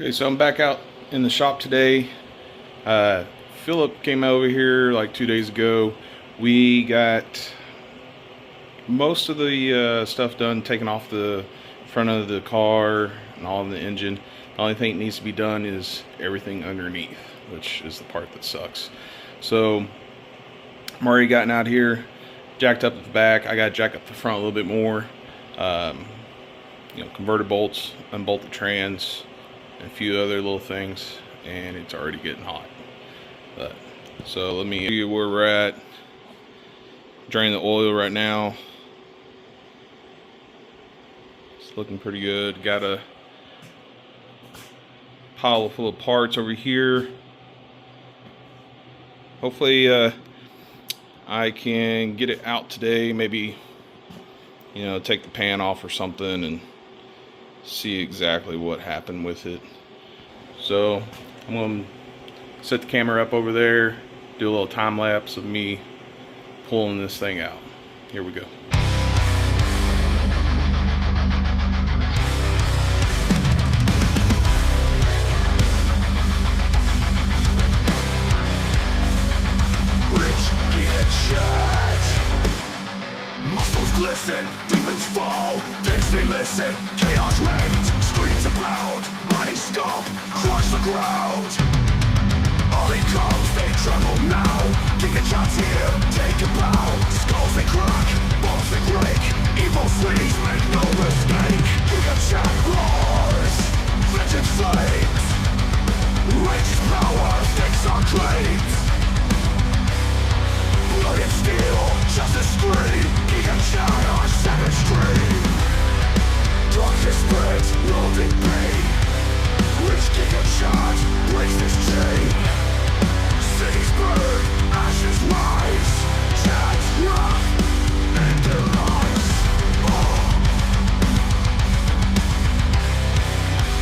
Okay, so I'm back out in the shop today. Philip came over here like 2 days ago. We got most of the stuff done, taken off the front of the car and all of the engine. The only thing that needs to be done is everything underneath, which is the part that sucks. So I'm already gotten out here, jacked up at the back. I got to jack up the front a little bit more. Um, converter bolts, unbolt the trans, and a few other little things, and it's already getting hot. So let me show you where we're at. Draining the oil right now. It's looking pretty good. Got a pile full of parts over here. Hopefully I can get it out today. Maybe take the pan off or something and see exactly what happened with it. So I'm going to set the camera up over there, do a little time lapse of me pulling this thing out. Here we go. Muscles glisten, demons fall, dance they listen, chaos reigns, screams abound, bodies stomp, crush the ground. All it comes, they tremble now, kicking shots here, take a bow, skulls they crack, bones they break, evil sleeves make no mistake. Giga chat roars, vengeance flames, rage's power, stakes are claims. Blood and steel, justice scream, Giga chat our savage dream. Darkness spreads, loathing pain. Which Giga chat breaks this chain? Cities burn, ashes rise. Chat's wrath and their lies.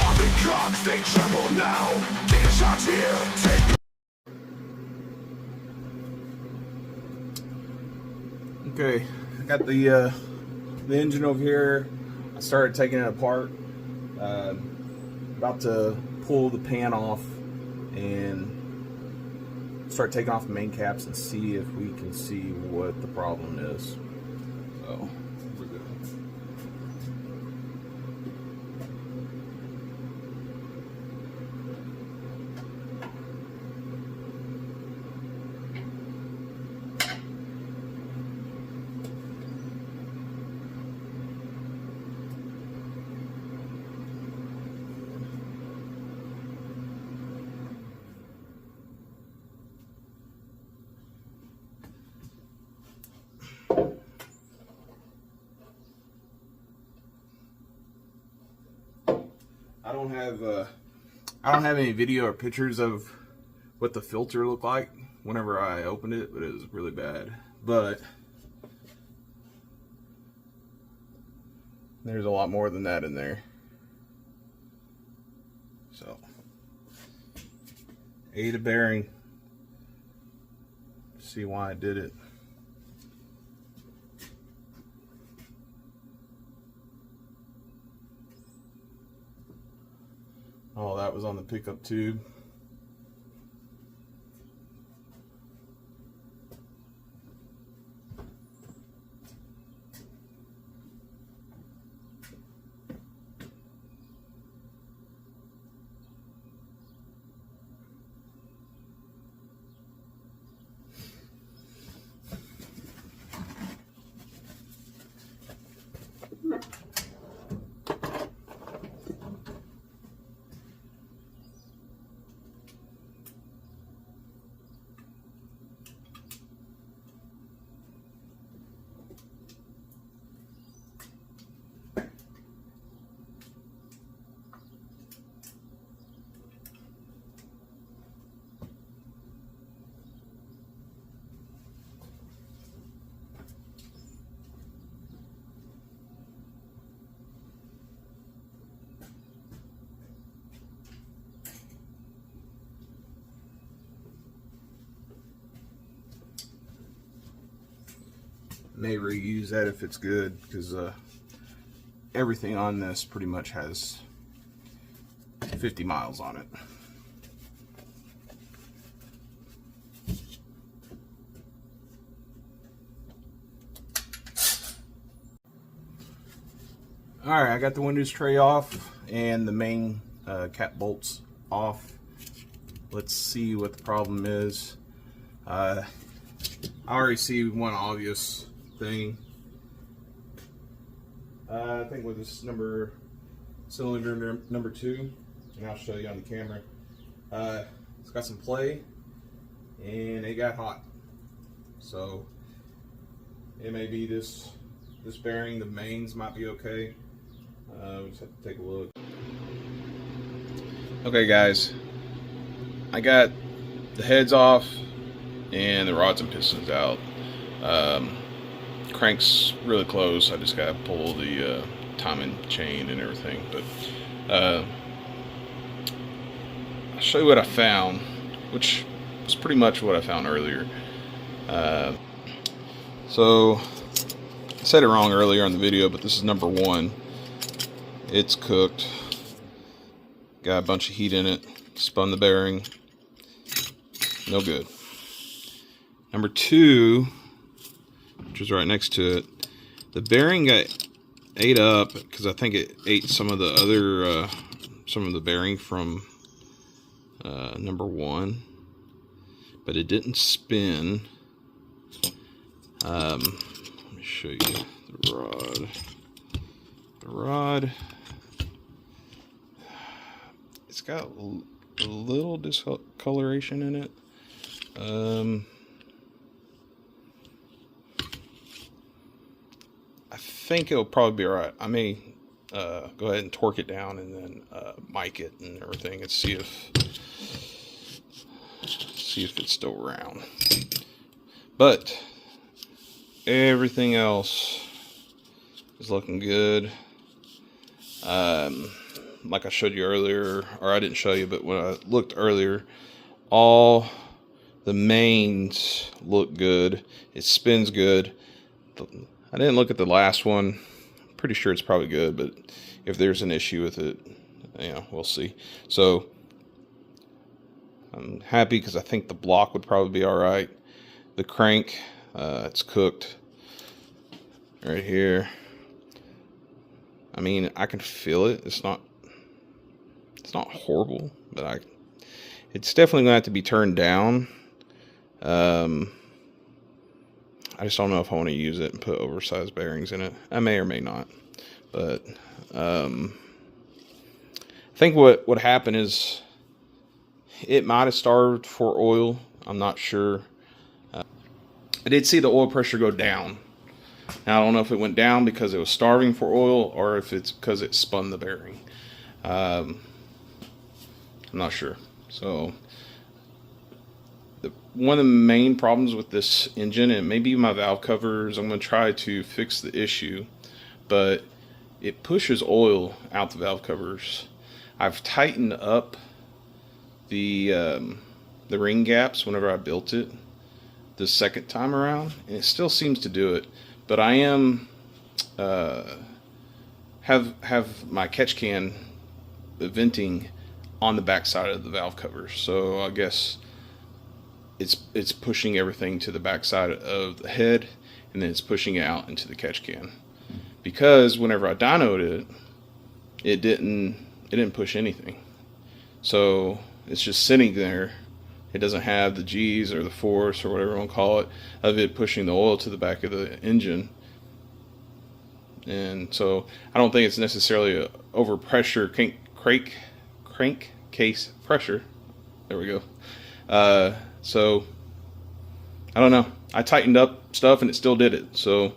All the cogs, they tremble now. Giga chat's here, take. Okay, I got the engine over here. I started taking it apart. About to pull the pan off and start taking off the main caps and see if we can see what the problem is. So we're good. I don't have any video or pictures of what the filter looked like whenever I opened it, but it was really bad. But there's a lot more than that in there. So, ate a bearing. See why I did it. Oh, that was on the pickup tube. May reuse that if it's good, because everything on this pretty much has 50 miles on it. Alright, I got the windows tray off and the main cap bolts off. Let's see what the problem is. I already see one obvious thing. I think with this cylinder number 2, and I'll show you on the camera. It's got some play and it got hot. So it may be this bearing, the mains might be okay. We just have to take a look. Okay guys, I got the heads off and the rods and pistons out. Crank's really close. I just gotta pull the timing chain and everything. But I'll show you what I found, which was pretty much what I found earlier. So I said it wrong earlier in the video, but this is number 1. It's cooked. Got a bunch of heat in it. Spun the bearing. No good. Number 2, which is right next to it, the bearing got ate up because I think it ate some of the other some of the bearing from number 1, but it didn't spin. Let me show you the rod. The rod, it's got a little discoloration in it. I think it'll probably be alright. I may go ahead and torque it down and then mic it and everything and see if it's still round. But everything else is looking good. Like I showed you earlier, or I didn't show you, but when I looked earlier, all the mains look good. It spins good. I didn't look at the last one. Pretty sure it's probably good, but if there's an issue with it, you know, we'll see. So I'm happy because I think the block would probably be all right. The crank, it's cooked right here. I mean, I can feel it. It's not horrible, but it's definitely going to have to be turned down. I just don't know if I want to use it and put oversized bearings in it. I may or may not, but I think what happened is it might have starved for oil. I'm not sure. I did see the oil pressure go down. Now, I don't know if it went down because it was starving for oil or if it's because it spun the bearing. I'm not sure. So one of the main problems with this engine, and maybe my valve covers, I'm going to try to fix the issue, but it pushes oil out the valve covers. I've tightened up the ring gaps whenever I built it the second time around, and it still seems to do it. But I am have my catch can venting on the back side of the valve covers, so I guess it's pushing everything to the back side of the head, and then it's pushing it out into the catch can. Because whenever I dynoed it, it didn't push anything, so it's just sitting there. It doesn't have the G's or the force or whatever you want to call it of it pushing the oil to the back of the engine. And so I don't think it's necessarily a overpressure crankcase pressure. There we go. So I don't know. I tightened up stuff and it still did it. So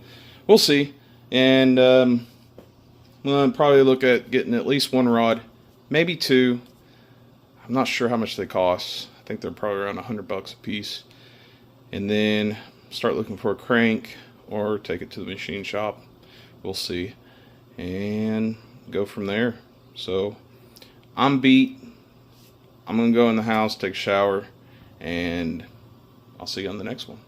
we'll see. And we'll probably look at getting at least one rod, maybe two. I'm not sure how much they cost. I think they're probably around $100 a piece. And then start looking for a crank or take it to the machine shop. We'll see. And go from there. So I'm beat. I'm going to go in the house, take a shower, and I'll see you on the next one.